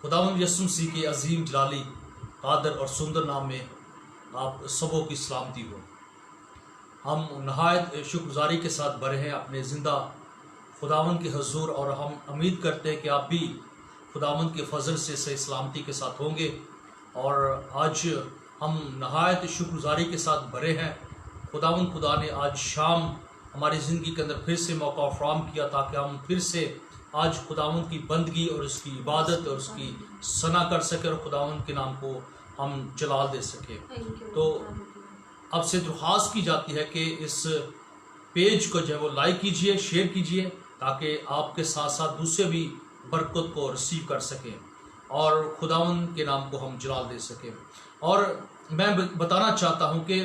خداوند یسوع مسیح کے عظیم جلالی قادر اور سندر نام میں آپ سبوں کی سلامتی ہو۔ ہم نہایت شکر گزاری کے ساتھ بھرے ہیں اپنے زندہ خداوند کے حضور، اور ہم امید کرتے ہیں کہ آپ بھی خداوند کے فضل سے صحیح سلامتی کے ساتھ ہوں گے۔ اور آج ہم نہایت شکر گزاری کے ساتھ بھرے ہیں۔ خداوند خدا نے آج شام ہماری زندگی کے اندر پھر سے موقع فراہم کیا تاکہ ہم پھر سے آج خداوند کی بندگی اور اس کی عبادت اور اس کی ثنا کر سکیں اور خداوند کے نام کو ہم جلال دے سکیں۔ تو اب سے درخواست کی جاتی ہے کہ اس پیج کو جو ہے وہ لائک کیجئے، شیئر کیجئے، تاکہ آپ کے ساتھ ساتھ دوسرے بھی برکت کو ریسیو کر سکیں اور خداوند کے نام کو ہم جلال دے سکیں۔ اور میں بتانا چاہتا ہوں کہ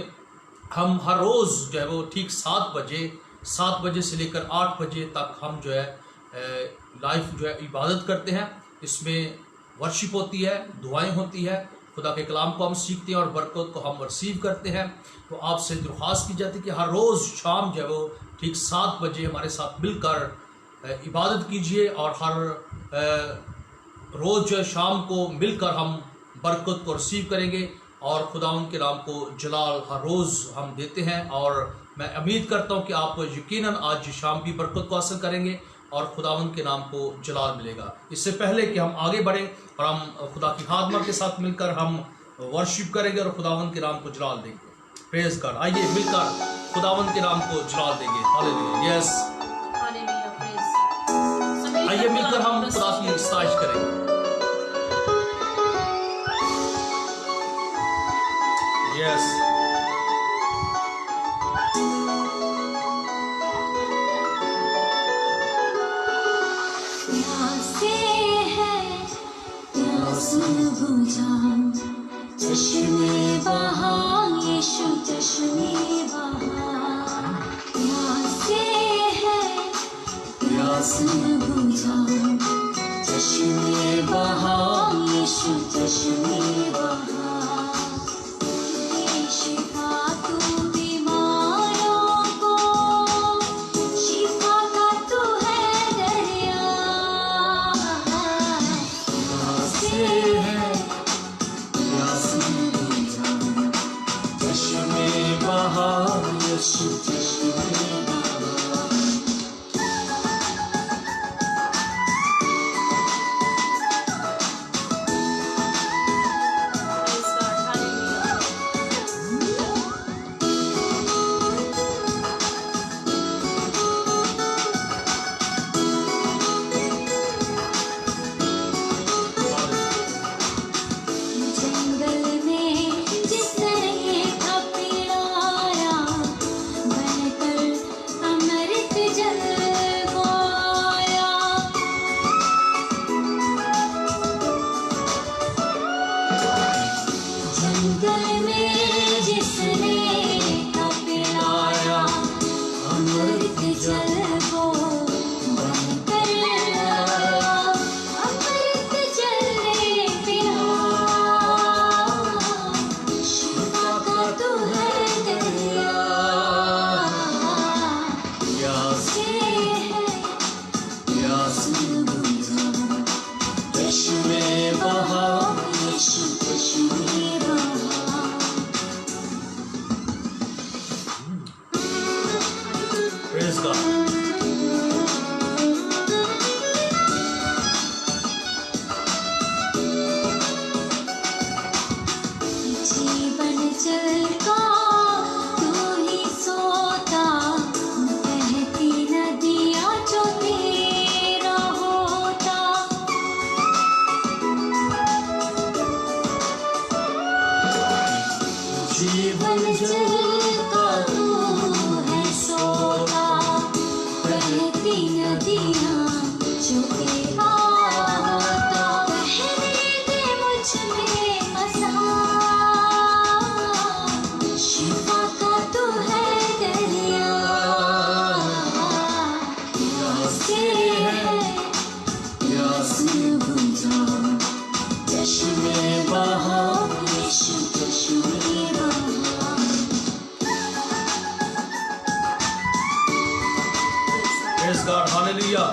ہم ہر روز جو ہے وہ ٹھیک 7 بجے سے لے کر 8 بجے تک ہم جو ہے لائف جو ہے عبادت کرتے ہیں۔ اس میں ورشپ ہوتی ہے، دعائیں ہوتی ہے، خدا کے کلام کو ہم سیکھتے ہیں اور برکت کو ہم ریسیو کرتے ہیں۔ تو آپ سے درخواست کی جاتی ہے کہ ہر روز شام جو ہے وہ ٹھیک 7 بجے ہمارے ساتھ مل کر عبادت کیجیے، اور ہر روز جو ہے شام کو مل کر ہم برکت کو ریسیو کریں گے اور خداوند کے نام کو جلال ہر روز ہم دیتے ہیں۔ اور میں امید کرتا ہوں کہ آپ یقیناً آج شام بھی برکت کو حاصل کریں گے اور خداوند کے نام کو جلال ملے گا۔ اس سے پہلے کہ ہم آگے بڑھیں اور ہم خدا کی خادمہ کے ساتھ مل کر ہم ورشپ کریں گے اور خداوند کے نام کو جلال دیں گے۔ پریز گاڈ، آئیے مل کر خداوند کے نام کو جلال دیں گے۔ ہاللیلویا، یس، آئیے مل کر ہم خدا کی ستائش کریں گے۔ یس، چشمے بہا یشو چشمے بہا، پیاسے ہے پیاس بجھا، چشمے بہا یشو چشمے بہا، شفا تو بیماروں کو، شفا کا تو ہے دریا، پیاسے ہے چشمے بہا یشو چشمے بہا۔ God, hallelujah.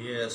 Yes.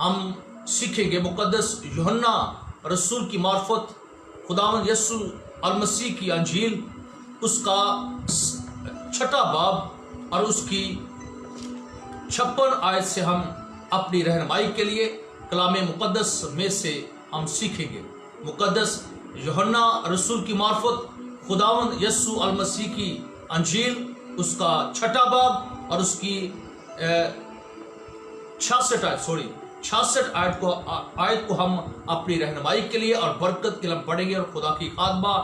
ہم سیکھیں گے مقدس یوحنا رسول کی معرفت خداوند یسوع المسیح کی انجیل اس کا 6 باب اور اس کی 56 آیت سے ہم اپنی رہنمائی کے لیے کلام مقدس میں سے ہم سیکھیں گے. مقدس یوحنا رسول کی معرفت خداوند یسوع المسیح کی انجیل اس کا 6 باب اور اس کی 66 آیت کو ہم اپنی رہنمائی کے لیے اور برکت کے لیے پڑھیں گے اور خدا کی خادمہ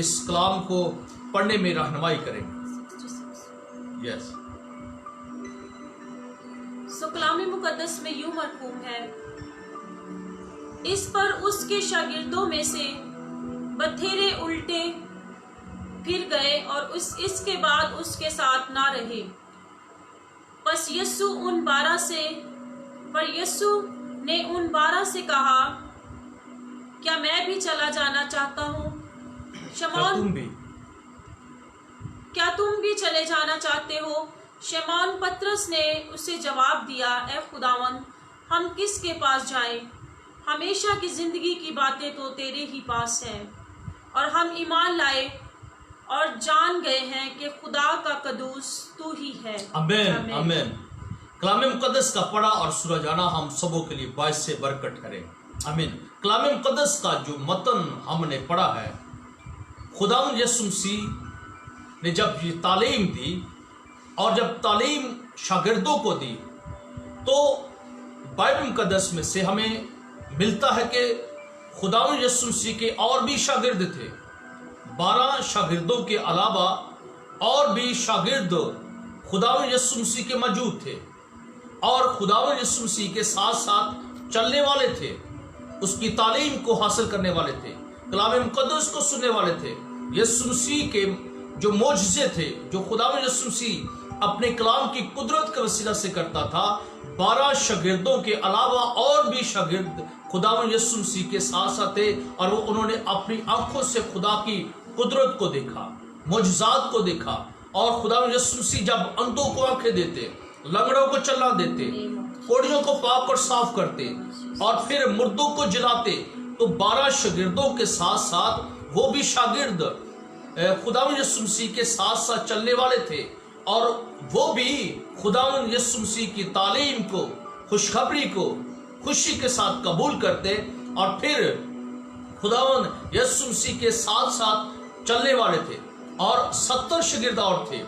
اس کلام کو پڑھنے میں رہنمائی کریں گے. یس سو کلام مقدس میں یوں مرقوم ہے، اس پر اس کے شاگردوں میں سے بتھیرے الٹے پھر گئے اور اس کے بعد اس کے ساتھ نہ رہے. پس یسوع نے ان 12 سے کہا، کیا میں بھی چلا جانا چاہتا ہوں؟ کیا تم بھی چلے جانا چاہتے ہو؟ شمعون پطرس نے اسے جواب دیا، اے خداوند، ہم کس کے پاس جائیں؟ ہمیشہ کی زندگی کی باتیں تو تیرے ہی پاس ہیں، اور ہم ایمان لائے اور جان گئے ہیں کہ خدا کا قدوس تو ہی ہے. آمین آمین. کلام مقدس کا پڑھا اور سنا جانا ہم سبوں کے لیے باعث سے برکت ٹھہرے. آمین. کلام مقدس کا جو متن ہم نے پڑھا ہے، خداوند یسوع مسیح نے جب یہ تعلیم دی اور جب تعلیم شاگردوں کو دی تو بائبل مقدس میں سے ہمیں ملتا ہے کہ خداوند یسوع مسیح کے اور بھی شاگرد تھے. 12 شاگردوں کے علاوہ اور بھی شاگرد خداوند یسوع مسیح کے موجود تھے اور خداوند یسوع مسیح کے ساتھ ساتھ چلنے والے تھے، اس کی تعلیم کو حاصل کرنے والے تھے، کلام مقدس کو سننے والے تھے. یسوع مسیح کے جو معجزے تھے جو خداوند یسوع مسیح اپنے کلام کی قدرت کے وسیلہ سے کرتا تھا، 12 شاگردوں کے علاوہ اور بھی شاگرد خداوند یسوع مسیح کے ساتھ ساتھ تھے اور انہوں نے اپنی آنکھوں سے خدا کی قدرت کو دیکھا، معجزات کو دیکھا. اور خداوند یسوع مسیح جب اندھوں کو آنکھیں دیتے، لنگڑوں کو چلنا دیتے، کوڑیوں کو پاک اور صاف کرتے اور پھر مردوں کو جلاتے، تو 12 شاگردوں کے ساتھ ساتھ وہ بھی شاگرد خداوند یسوع مسیح کے ساتھ ساتھ چلنے والے تھے اور وہ بھی خداوند یسوع مسیح کی تعلیم کو، خوشخبری کو خوشی کے ساتھ قبول کرتے اور پھر خداوند یسوع مسیح کے ساتھ ساتھ چلنے والے تھے. اور 70 شاگرد اور تھے،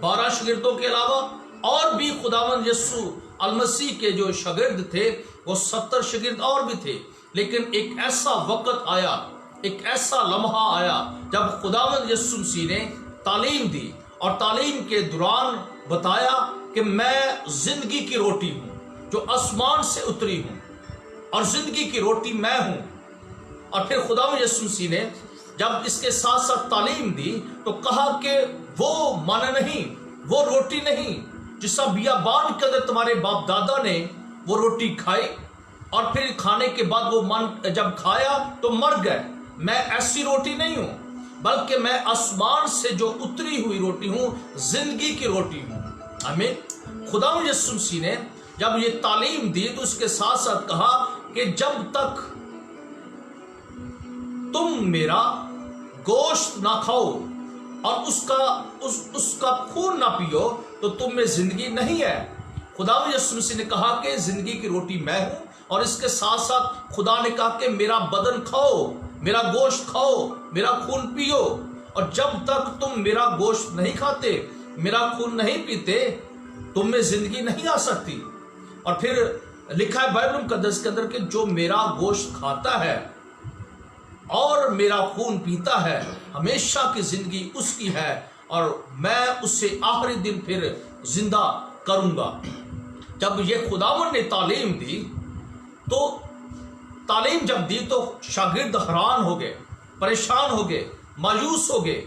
12 شاگردوں کے علاوہ اور بھی خداوند یسوع المسیح کے جو شاگرد تھے وہ 70 شاگرد اور بھی تھے. لیکن ایک ایسا وقت آیا، ایک ایسا لمحہ آیا جب خداوند یسوع مسیح نے تعلیم دی اور تعلیم کے دوران بتایا کہ میں زندگی کی روٹی ہوں جو آسمان سے اتری ہوں اور زندگی کی روٹی میں ہوں. اور پھر خداوند یسوع مسیح نے جب اس کے ساتھ ساتھ تعلیم دی تو کہا کہ وہ من نہیں، وہ روٹی نہیں جس کا بیابان کے اندر تمہارے باپ دادا نے وہ روٹی کھائی اور پھر کھانے کے بعد وہ من جب کھایا تو مر گئے. میں ایسی روٹی نہیں ہوں بلکہ میں آسمان سے جو اتری ہوئی روٹی ہوں، زندگی کی روٹی ہوں. آمین. خداوند یسوع مسیح نے جب یہ تعلیم دی تو اس کے ساتھ ساتھ کہا کہ جب تک تم میرا گوشت نہ کھاؤ اور اس کا خون نہ پیو تو تم میں زندگی نہیں ہے. خداوند یسوع مسیح نے کہا کہ زندگی کی روٹی میں ہوں اور اس کے ساتھ ساتھ خدا نے کہا کہ میرا بدن کھاؤ، میرا گوشت کھاؤ، میرا خون پیو. اور جب تک تم میرا گوشت نہیں کھاتے، میرا خون نہیں پیتے، تم میں زندگی نہیں آ سکتی. اور پھر لکھا ہے بائبل مقدس کے اندر کہ جو میرا گوشت کھاتا ہے اور میرا خون پیتا ہے، ہمیشہ کی زندگی اس کی ہے اور میں اسے آخری دن پھر زندہ کروں گا. جب یہ خداوند نے تعلیم دی تو تعلیم جب دی تو شاگرد حیران ہو گئے، پریشان ہو گئے، مایوس ہو گئے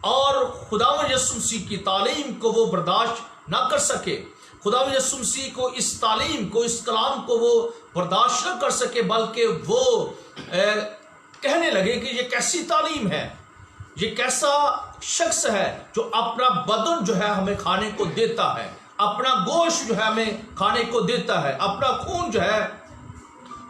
اور خداوند یسوع مسیح کی تعلیم کو وہ برداشت نہ کر سکے. خداوند یسوع مسیح کو اس تعلیم کو، اس کلام کو وہ برداشت نہ کر سکے، بلکہ وہ کہنے لگے کہ یہ کیسی تعلیم ہے، یہ کیسا شخص ہے جو اپنا بدن جو ہے ہمیں کھانے کو دیتا ہے، اپنا گوشت جو ہے ہمیں کھانے کو دیتا ہے، اپنا خون جو ہے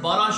12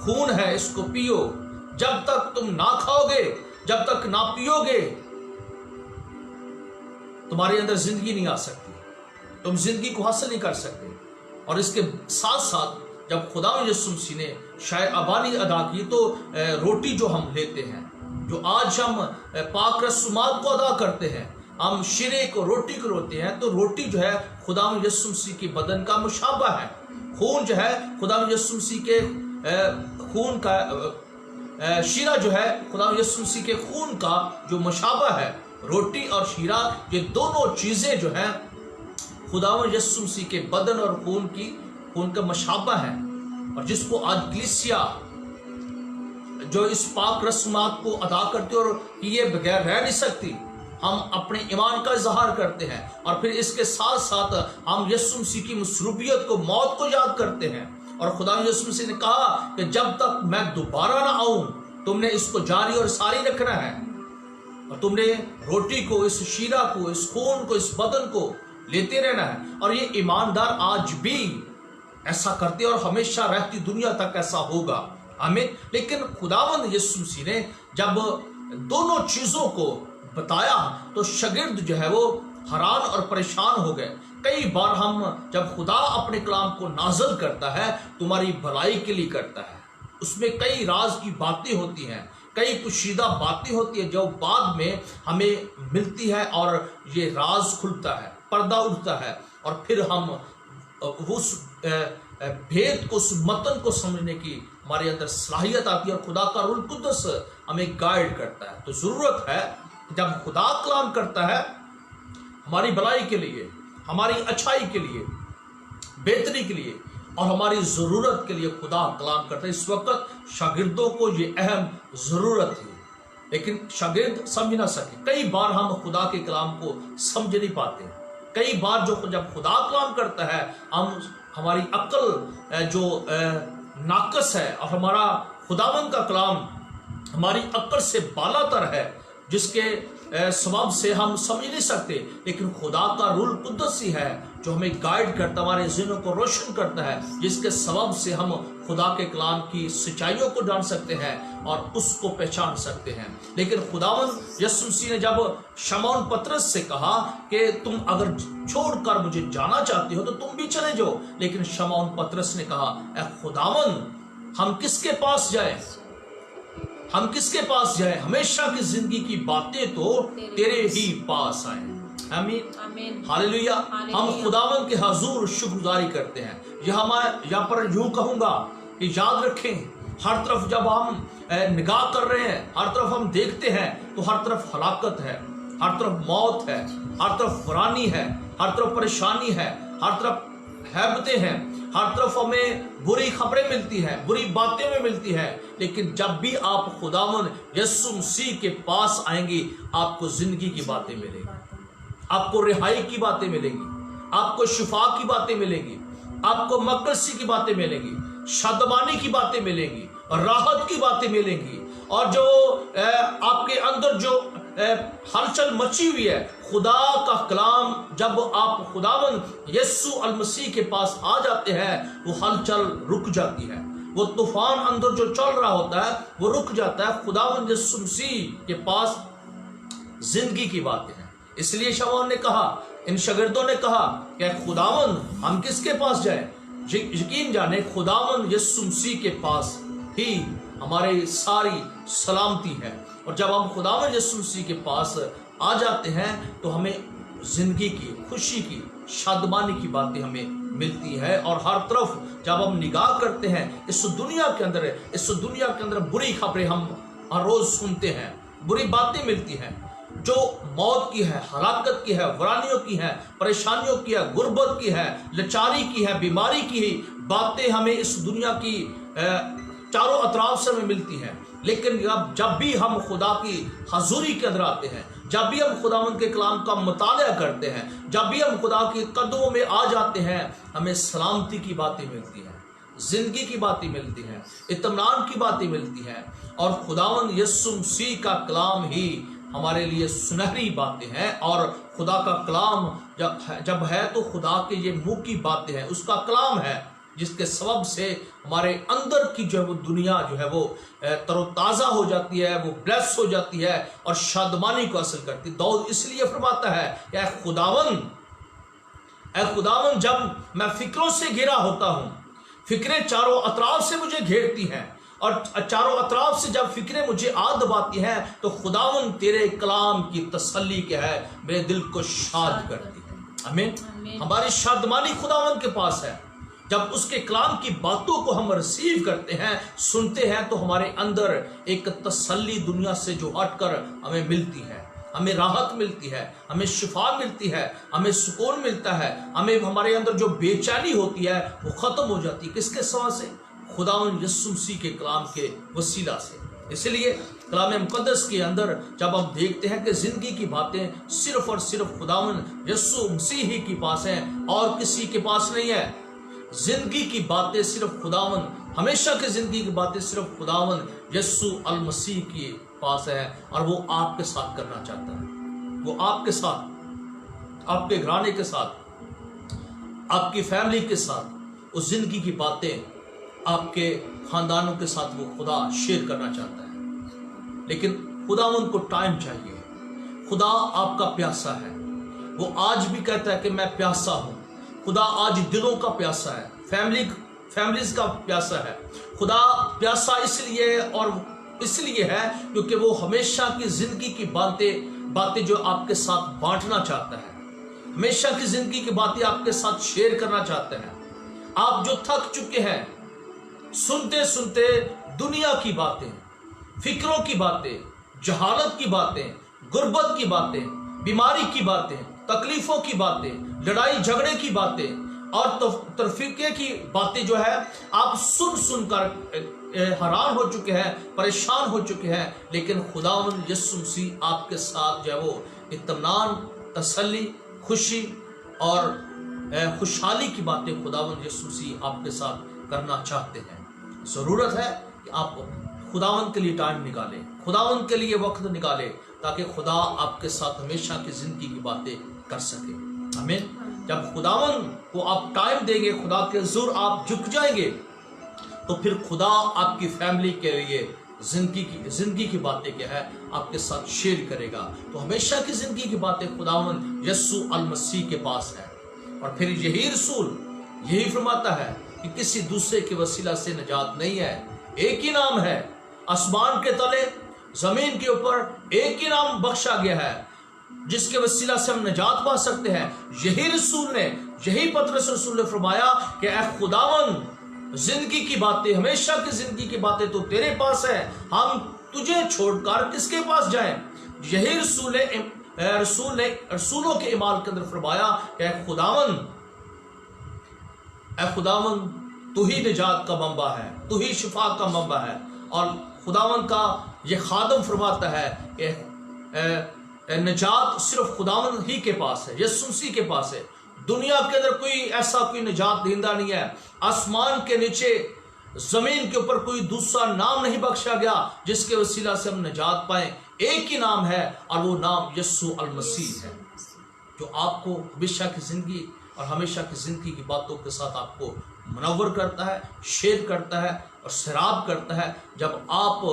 خون ہے، اس کو پیو۔ جب تک تم نہ کھاؤ گے، جب تک نہ پیو گے، تمہارے اندر زندگی نہیں آ سکتی، تم زندگی کو حاصل نہیں کر سکتے۔ اور اس کے ساتھ ساتھ جب خدا یسوع مسیح نے شاید ابانی ادا کی تو روٹی جو ہم لیتے ہیں، جو آج ہم پاک رسومات کو ادا کرتے ہیں، ہم شیرے کو روٹی کو روتے ہیں، تو روٹی جو ہے خدا یسوع مسیح کے بدن کا مشابہ ہے۔ خون جو ہے خدا یسوع مسیح کے خون کا، شیرہ جو ہے خدا یسوع مسیح کے خون کا جو مشابہ ہے۔ روٹی اور شیرہ یہ دونوں چیزیں جو ہیں خدا یسوع مسیح کے بدن اور خون کا مشابہ ہے، اور جس کو آج کلیسیا جو اس پاک رسومات کو ادا کرتے اور یہ بغیر رہ نہیں سکتی، ہم اپنے ایمان کا اظہار کرتے ہیں، اور پھر اس کے ساتھ ساتھ ہم یسوع مسیح کی مصلوبیت کو، موت کو یاد کرتے ہیں۔ اور خدا یسوع مسیح نے کہا کہ جب تک میں دوبارہ نہ آؤں تم نے اس کو جاری اور ساری رکھنا ہے، اور تم نے روٹی کو، اس شیرہ کو، اس خون کو، اس بدن کو لیتے رہنا ہے۔ اور یہ ایماندار آج بھی ایسا کرتے اور ہمیشہ رہتی دنیا تک ایسا ہوگا، آمین۔ لیکن خداوند یسوع مسیح نے جب دونوں چیزوں کو بتایا تو شاگرد جو ہے وہ حیران اور پریشان ہو گئے۔ کئی بار ہم جب خدا اپنے کلام کو نازل کرتا ہے تمہاری بھلائی کے لیے کرتا ہے، اس میں کئی راز کی باتیں ہوتی ہیں، کئی پوشیدہ باتیں ہوتی ہیں جو بعد میں ہمیں ملتی ہے، اور یہ راز کھلتا ہے، پردہ اٹھتا ہے، اور پھر ہم اس بھید کو، اس متن کو سمجھنے کی ہمارے اندر صلاحیت آتی ہے، اور خدا کا روح القدس ہمیں گائیڈ کرتا ہے۔ تو ضرورت ہے جب خدا کلام کرتا ہے ہماری بھلائی کے لیے، ہماری اچھائی کے لیے، بہتری کے لیے، اور ہماری ضرورت کے لیے خدا کلام کرتا ہے۔ اس وقت شاگردوں کو یہ اہم ضرورت ہے، لیکن شاگرد سمجھ نہ سکے۔ کئی بار ہم خدا کے کلام کو سمجھ نہیں پاتے، کئی بار جب خدا کلام کرتا ہے ہماری عقل جو ناقص ہے، اور ہمارا خداوند کا کلام ہماری عقل سے بالا تر ہے، جس کے سبب سے ہم سمجھ نہیں سکتے، لیکن خدا کا روح القدس ہی ہے جو ہمیں گائیڈ کرتا، ہمارے ذہنوں کو روشن کرتا ہے، جس کے سبب سے ہم خدا کے کلام کی سچائیوں کو جان سکتے ہیں اور اس کو پہچان سکتے ہیں۔ لیکن خداوند یسوع مسیح نے جب شمعون پطرس سے کہا کہ تم اگر چھوڑ کر مجھے جانا چاہتے ہو تو تم بھی چلے جاؤ، لیکن شمعون پطرس نے کہا اے خداوند ہم کس کے پاس جائیں، ہم کس کے پاس جائیں، ہمیشہ کی زندگی کی باتیں تو تیرے ہی پاس آئیں۔ آمین، ہاللویا۔ ہم خداوند کے حضور شکر گزاری کرتے ہیں۔ یہاں پر یوں کہوں گا کہ یاد رکھیں، ہر طرف جب ہم نگاہ کر رہے ہیں، ہر طرف ہم دیکھتے ہیں تو ہر طرف ہلاکت ہے، ہر طرف موت ہے، ہر طرف ورانی ہے، ہر طرف پریشانی ہے، ہر طرف ہیبتیں ہیں، ہر طرف ہمیں بری خبریں ملتی ہیں، بری باتیں میں ملتی ہیں۔ لیکن جب بھی آپ خداوند یسوع مسیح کے پاس آئیں گی آپ کو زندگی کی باتیں ملیں گی، آپ کو رہائی کی باتیں ملیں گی، آپ کو شفا کی باتیں ملیں گی، آپ کو مقدسی کی باتیں ملیں گی، شادمانی کی باتیں ملیں گی، راحت کی باتیں ملیں گی، اور جو آپ کے اندر جو ہلچل مچی ہوئی ہے، خدا کا کلام جب آپ خداوند یسوع المسیح کے پاس آ جاتے ہیں وہ ہلچل رک جاتی ہے، وہ طوفان اندر جو چل رہا ہوتا ہے وہ رک جاتا ہے۔ خداوند یسوع مسیح کے پاس زندگی کی باتیں ہیں۔ اس لیے شمعون نے کہا، ان شاگردوں نے کہا کہ خداوند ہم کس کے پاس جائیں؟ یقین جانے خداوند یسوع مسیح کے پاس ہی ہماری ساری سلامتی ہے، اور جب ہم خداوند یسوع مسیح کے پاس آ جاتے ہیں تو ہمیں زندگی کی، خوشی کی، شادمانی کی باتیں ہمیں ملتی ہے۔ اور ہر طرف جب ہم نگاہ کرتے ہیں اس دنیا کے اندر بری خبریں ہم ہر روز سنتے ہیں، بری باتیں ملتی ہیں جو موت کی ہے، ہلاکت کی ہے، ورانیوں کی ہے، پریشانیوں کی ہے، غربت کی ہے، لاچاری کی ہے، بیماری کی ہے، باتیں ہمیں اس دنیا کی چاروں اطراف سے ہمیں ملتی ہیں۔ لیکن جب بھی ہم خدا کی حضوری کے اندر آتے ہیں، جب بھی ہم خداوند کے کلام کا مطالعہ کرتے ہیں، جب بھی ہم خدا کے قدموں میں آ جاتے ہیں، ہمیں سلامتی کی باتیں ملتی ہیں، زندگی کی باتیں ملتی ہیں، اطمینان کی باتیں ملتی ہیں، اور خداوند یسوع مسیح کا کلام ہی ہمارے لیے سنہری باتیں ہیں۔ اور خدا کا کلام جب ہے تو خدا کے یہ منہ کی باتیں ہیں، اس کا کلام ہے، جس کے سبب سے ہمارے اندر کی جو ہے وہ دنیا جو ہے وہ تر و تازہ ہو جاتی ہے، وہ بلیس ہو جاتی ہے اور شادمانی کو حاصل کرتی ہے۔ داؤد اس لیے فرماتا ہے کہ اے خداوند جب میں فکروں سے گھرا ہوتا ہوں، فکریں چاروں اطراف سے مجھے گھیرتی ہیں، اور چاروں اطراف سے جب فکریں مجھے آ دباتی ہیں تو خداوند تیرے کلام کی تسلی کیا ہے، میرے دل کو شاد کرتی ہے۔ آمین۔ ہماری شادمانی خداوند کے پاس ہے۔ جب اس کے کلام کی باتوں کو ہم ریسیو کرتے ہیں، سنتے ہیں، تو ہمارے اندر ایک تسلی دنیا سے جو ہٹ کر ہمیں ملتی ہے، ہمیں راحت ملتی ہے، ہمیں شفا ملتی ہے، ہمیں سکون ملتا ہے، ہمیں ہمارے اندر جو بے چینی ہوتی ہے وہ ختم ہو جاتی ہے۔ کس کے سوا سے؟ خداوند یسوع مسیح کے کلام کے وسیلہ سے۔ اس لیے کلام مقدس کے اندر جب ہم دیکھتے ہیں کہ زندگی کی باتیں صرف اور صرف خداوند یسوع مسیح ہی کے پاس ہیں اور کسی کے پاس نہیں ہے۔ زندگی کی باتیں صرف خداوند، ہمیشہ کی زندگی کی باتیں صرف خداوند یسوع المسیح کے پاس ہے، اور وہ آپ کے ساتھ کرنا چاہتا ہے۔ وہ آپ کے ساتھ، آپ کے گھرانے کے ساتھ، آپ کی فیملی کے ساتھ اس زندگی کی باتیں آپ کے خاندانوں کے ساتھ وہ خدا شیئر کرنا چاہتا ہے۔ لیکن خداوند کو ٹائم چاہیے۔ خدا آپ کا پیاسا ہے۔ وہ آج بھی کہتا ہے کہ میں پیاسا ہوں۔ خدا آج دلوں کا پیاسا ہے، فیملیز کا پیاسا ہے۔ خدا پیاسا اس لیے ہے کیونکہ وہ ہمیشہ کی زندگی کی باتیں جو آپ کے ساتھ بانٹنا چاہتا ہے، ہمیشہ کی زندگی کی باتیں آپ کے ساتھ شیئر کرنا چاہتا ہے۔ آپ جو تھک چکے ہیں سنتے سنتے دنیا کی باتیں، فکروں کی باتیں، جہالت کی باتیں، غربت کی باتیں، بیماری کی باتیں، تکلیفوں کی باتیں، لڑائی جھگڑے کی باتیں اور تفرقے کی باتیں جو ہے آپ سن کر حیران ہو چکے ہیں، پریشان ہو چکے ہیں، لیکن خداوند یسوع مسیح آپ کے ساتھ جو ہے وہ اطمینان، تسلی، خوشی اور خوشحالی کی باتیں خداوند یسوع مسیح آپ کے ساتھ کرنا چاہتے ہیں۔ ضرورت ہے کہ آپ خداوند کے لیے ٹائم نکالیں، خداوند کے لیے وقت نکالیں، تاکہ خدا آپ کے ساتھ ہمیشہ کی زندگی کی باتیں کر سکے۔ آمین۔ جب خداوند کو آپ ٹائم دیں گے، خدا کے حضور آپ جھک جائیں گے، تو پھر خدا آپ کی فیملی کے لیے زندگی کی باتیں کیا ہے آپ کے ساتھ شیئر کرے گا۔ تو ہمیشہ کی زندگی کی باتیں خداوند یسوع المسیح کے پاس ہے۔ اور پھر یہی رسول یہی فرماتا ہے کہ کسی دوسرے کے وسیلہ سے نجات نہیں ہے، ایک ہی نام ہے آسمان کے تلے زمین کے اوپر، ایک ہی نام بخشا گیا ہے جس کے وسیلہ سے ہم نجات پا سکتے ہیں۔ یہی رسول نے، یہی پطرس رسول نے فرمایا کہ اے خداوند زندگی کی باتیں، ہمیشہ کی زندگی کی باتیں تو تیرے پاس ہے، ہم تجھے چھوڑ کر کس کے پاس جائیں؟ یہی رسول نے رسولوں کے اعمال کے اندر فرمایا کہ اے خداوند تو ہی نجات کا منبع ہے، تو ہی شفا کا منبع ہے۔ اور خداوند کا یہ خادم فرماتا ہے کہ نجات صرف خداوند ہی کے پاس ہے، یسوع مسیح کے پاس ہے۔ دنیا کے اندر کوئی نجات دہندہ نہیں ہے۔ آسمان کے نیچے زمین کے اوپر کوئی دوسرا نام نہیں بخشا گیا جس کے وسیلہ سے ہم نجات پائیں۔ ایک ہی نام ہے اور وہ نام یسوع المسیح ہے، جو آپ کو ہمیشہ کی زندگی اور ہمیشہ کی زندگی کی باتوں کے ساتھ آپ کو منور کرتا ہے، شیئر کرتا ہے اور سیراب کرتا ہے۔ جب آپ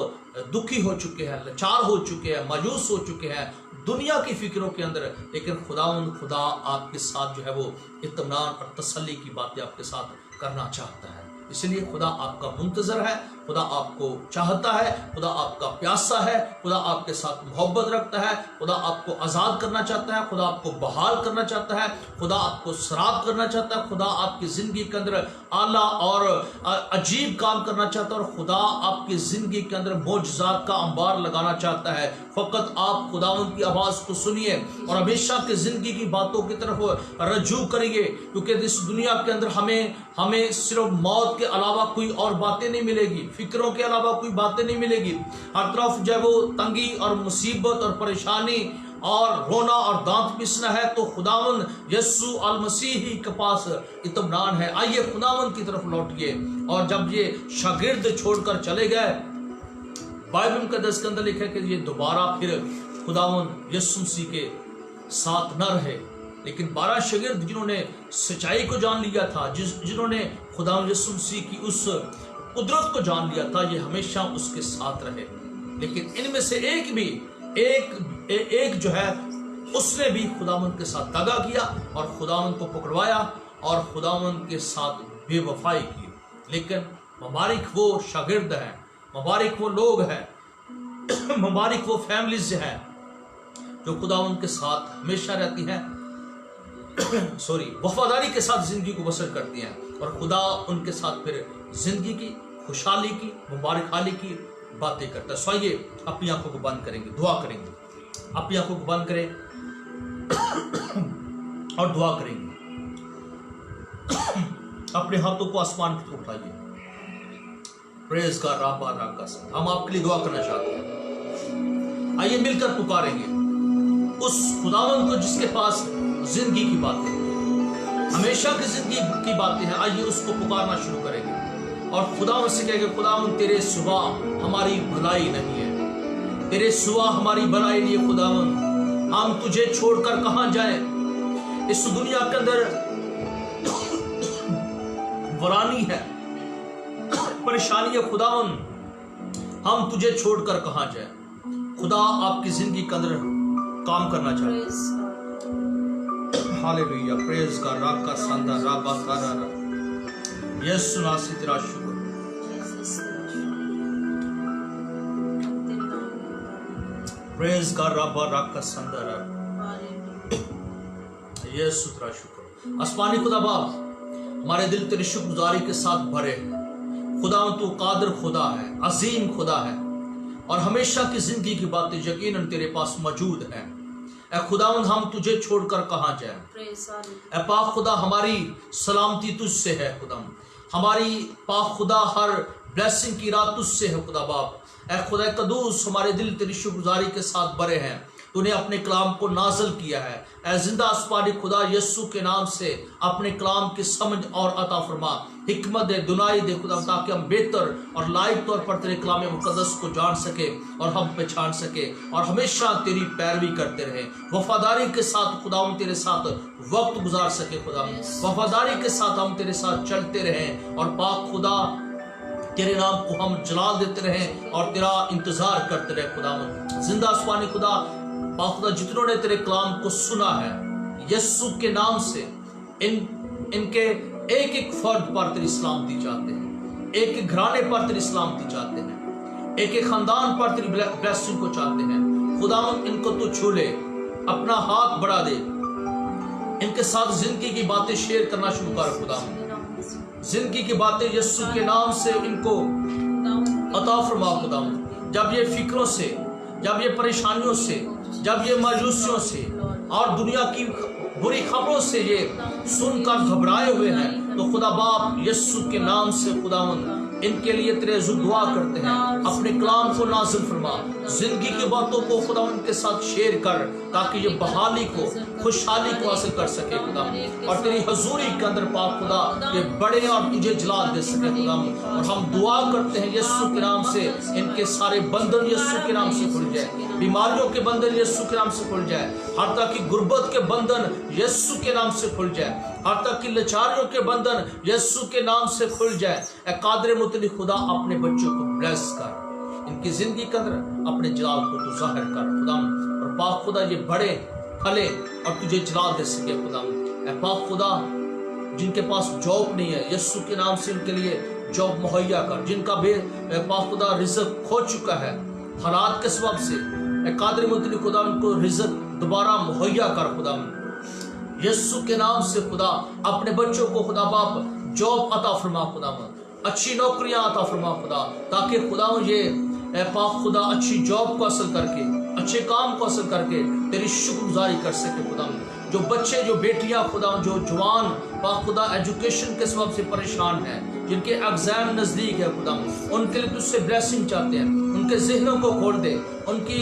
دکھی ہو چکے ہیں، لاچار ہو چکے ہیں، مایوس ہو چکے ہیں دنیا کی فکروں کے اندر، لیکن خدا آپ کے ساتھ جو ہے وہ اطمینان اور تسلی کی باتیں آپ کے ساتھ کرنا چاہتا ہے۔ اس لیے خدا آپ کا منتظر ہے، خدا آپ کو چاہتا ہے، خدا آپ کا پیاسا ہے، خدا آپ کے ساتھ محبت رکھتا ہے، خدا آپ کو آزاد کرنا چاہتا ہے، خدا آپ کو بحال کرنا چاہتا ہے، خدا آپ کو سراب کرنا چاہتا ہے، خدا آپ کی زندگی کے اندر اعلیٰ اور عجیب کام کرنا چاہتا ہے، اور خدا آپ کی زندگی کے اندر معجزات کا انبار لگانا چاہتا ہے۔ فقط آپ خداوند کی آواز کو سنیے اور ہمیشہ کی زندگی کی باتوں کی طرف رجوع کریے، کیونکہ اس دنیا کے اندر ہمیں صرف موت کے علاوہ کوئی اور باتیں نہیں ملے گی، فکروں کے علاوہ کوئی باتیں نہیں ملے گی۔ ہر طرف جو ہے وہ تنگی اور مصیبت اور پریشانی اور رونا اور دانت پسنا ہے، تو خداوند یسوع المسیح ہی کے پاس اطمینان ہے۔ آئیے خداوند کی طرف لوٹیے۔ اور جب یہ شاگرد چھوڑ کر چلے گئے، بائبل مقدس کے اندر لکھا ہے کہ یہ دوبارہ پھر خداوند یسوع مسیح کے ساتھ نہ رہے، لیکن 12 شاگرد جنہوں نے سچائی کو جان لیا تھا، جنہوں نے خدا یسوع مسیح کی اس قدرت کو جان لیا تھا، یہ ہمیشہ اس کے ساتھ رہے. لیکن ان میں سے ایک جو ہے اس نے بھی خداوند کے ساتھ دغا کیا اور خداوند کو پکڑوایا اور خداوند کے ساتھ بے وفائی کی. لیکن مبارک وہ شاگرد ہیں، مبارک وہ لوگ ہیں، مبارک وہ فیملیز ہیں جو خداوند کے ساتھ ہمیشہ رہتی ہیں، وفاداری کے ساتھ زندگی کو بسر کرتی ہیں، اور خدا ان کے ساتھ پھر زندگی کی خوشحالی کی، مبارک حالی کی باتیں کرتا ہے. سو آئیے اپنی آنکھوں کو بند کریں گے، دعا کریں گے. اپنی آنکھوں کو بند کریں اور دعا کریں گے. اپنے ہاتھوں کو آسمان کی طرف اٹھائیے. پریز کا رابا راکا سا، ہم آپ کے لیے دعا کرنا چاہتے ہیں. آئیے مل کر پکاریں گے اس خداوند کو جس کے پاس زندگی کی باتیں، ہمیشہ کی زندگی کی باتیں ہیں. آئیے اس کو پکارنا شروع کریں گے اور خداوند سے کہیں گے خداوند تیرے سوا ہماری بھلائی نہیں ہے، تیرے سوا ہماری بھلائی نہیں ہے. خداوند ہم تجھے چھوڑ کر کہاں جائیں؟ اس دنیا کے اندر ورانی ہے، پریشانی ہے. خداوند ہم تجھے چھوڑ کر کہاں جائیں؟ خدا آپ کی زندگی کے اندر کام کرنا چاہتے ہیں. ہاللیلویا. پریز کا راکا ساندا رابا تارا را. یسوع ناصری تیرا شکر. پریز کا رابا راکا ساندا را. یسوع تیرا شکر. آسمانی خدا باپ، ہمارے دل تیری شکر گزاری کے ساتھ بھرے ہیں. خدا تو قادر خدا ہے، عظیم خدا ہے، اور ہمیشہ کی زندگی کی باتیں یقیناً تیرے پاس موجود ہیں. اے خداوند ہم تجھے چھوڑ کر کہاں جائیں؟ اے پاک خدا ہماری سلامتی تجھ سے ہے. خداوند ہماری پاک خدا ہر بلیسنگ کی رات تجھ سے ہے. خدا باپ اے خدا قدوس، ہمارے دل تیری شکر گزاری کے ساتھ بھرے ہیں. تو نے اپنے کلام کو نازل کیا ہے. اے زندہ آسمانی خدا یسوع کے نام سے اپنے کلام کی سمجھ اور عطا فرما، حکمت دے، دنائی دے خدا، تاکہ ہم بہتر اور لائق طور پر تیرے کلام مقدس کو جان سکے اور ہم پہچان سکے اور ہمیشہ تیری پیروی کرتے رہے. وفاداری کے ساتھ خدا ہم تیرے ساتھ وقت گزار سکے. خدا وفاداری کے ساتھ ہم تیرے ساتھ چلتے رہیں اور پاک خدا تیرے نام کو ہم جلال دیتے رہیں اور تیرا انتظار کرتے رہے. خدا زندہ آسمانی خدا پاک خدا جتنوں نے تیرے کلام کو سنا ہے یسوع کے نام سے ان کے ایک ایک فرد پر تیری سلامتی چاہتے ہیں، ایک ایک گھرانے پر تیری سلامتی چاہتے ہیں، ایک ایک خاندان پر تیری بلیسنگ کو چاہتے ہیں. خدا ان کو تو چھو لے، اپنا ہاتھ بڑھا دے، ان کے ساتھ زندگی کی باتیں شیئر کرنا شروع کر. خدا زندگی کی باتیں یسوع کے نام سے ان کو عطا فرما. خدا جب یہ فکروں سے، جب یہ پریشانیوں سے، جب یہ مایوسیوں سے اور دنیا کی بری خبروں سے یہ سن کر گھبرائے ہوئے ہیں، تو خدا باپ یسوع کے نام سے خداوند ان کے لیے تیرے حضور دعا کرتے ہیں. اپنے کلام کو نازل فرما، زندگی کی باتوں کو خداوند کے ساتھ شیئر کر، تاکہ یہ بحالی کو، خوشحالی کو حاصل کر سکے خدا، اور تیری حضوری کے اندر پاک خدا یہ بڑے اور تجھے جلال دے سکے خدا. اور ہم دعا کرتے ہیں یسوع کے نام سے ان کے سارے بندھن یسوع کے نام سے کھل جائے، بیماریوں کے بندھن یسوع کے نام سے کھل جائے، ہر طرح کی غربت کے بندھن یسوع کے نام سے کھل جائے، ہر طرح کی لاچاریوں کے بندھن یسوع کے نام سے کھل جائے. اے قادر مطلق خدا اپنے بچوں کو بلیس کر، ان کی زندگی کے اندر اپنے جلال کو تو ظاہر کر خدا، اور پاک خدا یہ بڑے پھلے اور تجھے جلال دے سکے خدا. اے پاک خدا جن کے پاس جاب نہیں ہے یسوع کے نام سے ان کے لیے جاب مہیا کر، جن کا بے پاک خدا رزق کھو چکا ہے حالات کے سبب سے، اے قادر مطلق خدا ان کو رزق دوبارہ مہیا کر خدا. یسوع کے نام سے خدا اپنے بچوں کو خدا باپ جاب عطا فرما خدا، اچھی نوکریاں عطا فرما خدا، تاکہ خدا یہ اے پاک خدا اچھی جاب کو حاصل کر کے، اچھے کام کو حاصل کر کے تیری شکر گزاری کر سکے خدا. جو بچے، جو بیٹیاں خدا، جو جوان پاک خدا ایجوکیشن کے سبب سے پریشان ہیں، جن کے ایگزام نزدیک ہے خدا، ان کے لیے تجھ سے بلیسنگ چاہتے ہیں. ان کے ذہنوں کو کھول دے، ان کی